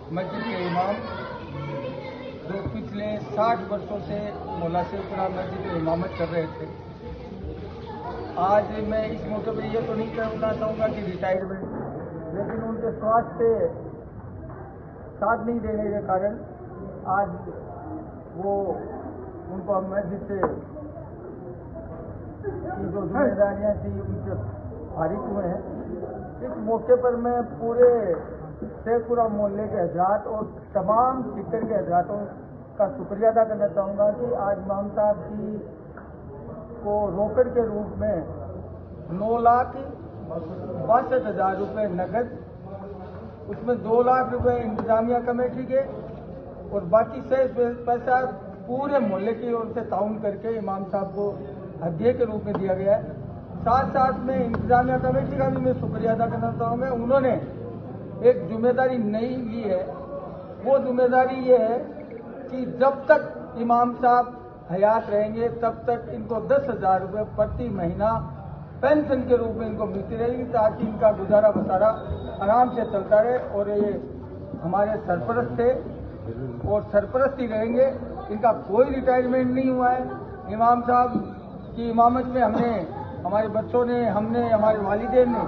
मस्जिद के इमाम जो पिछले 60 वर्षों से मौला शेखपुरा मस्जिद में इमामत कर रहे थे। आज मैं इस मौके पर ये तो नहीं कहना चाहूँगा कि रिटायरमेंट, लेकिन उनके स्वास्थ्य साथ नहीं देने के कारण आज वो उनको मस्जिद से की जो जिम्मेदारियाँ थी उनसे फारिग हुए हैं। इस मौके पर मैं पूरे शेखपुरा मोहल्ले के हजरात और तमाम सिक्कर के हजरातों का शुक्रिया अदा करना चाहूँगा कि आज इमाम साहब की को रोकड़ के रूप में 9,62,000 रुपये नकद, उसमें 2 लाख रुपए इंतजामिया कमेटी के और बाकी से पैसा पूरे मोहल्ले की ओर से ताउन करके इमाम साहब को हदिये के रूप में दिया गया है। साथ साथ में इंतजामिया कमेटी का भी मैं शुक्रिया अदा करना चाहूँगा। उन्होंने एक जिम्मेदारी नई ली है। वो जिम्मेदारी ये है कि जब तक इमाम साहब हयात रहेंगे तब तक इनको 10,000 रुपये प्रति महीना पेंशन के रूप में इनको मिलती रहेगी, ताकि इनका गुजारा बसारा आराम से चलता रहे। और ये हमारे सरपरस्त थे और सरपरस्त ही रहेंगे। इनका कोई रिटायरमेंट नहीं हुआ है। इमाम साहब की इमामत में हमने, हमारे बच्चों ने, हमने, हमारे वालिदैन ने,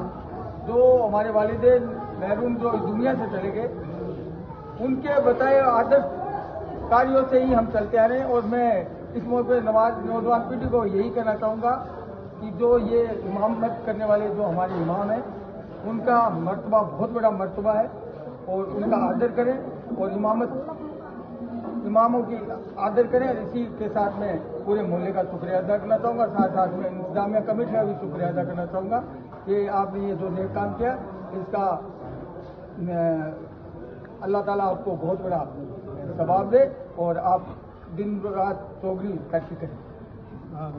जो हमारे वालिदैन महरूम जो दुनिया से चले गए, उनके बताए आदर्श कार्यों से ही हम चलते आ रहे हैं। और मैं इस मौके पर नौजवान पीढ़ी को यही कहना चाहूँगा कि जो ये इमामत करने वाले जो हमारे इमाम हैं, उनका मर्तबा बहुत बड़ा मर्तबा है और उनका आदर करें और इमामों की आदर करें। इसी के साथ में पूरे मोहल्ले का शुक्रिया अदा करना चाहूँगा। साथ साथ में इंतजामिया कमेटी का भी शुक्रिया अदा करना चाहूँगा कि आपने ये जो नेक काम किया, इसका अल्लाह ताला आपको बहुत बड़ा सवाब दे और आप दिन रात चौगनी तरक्की करें।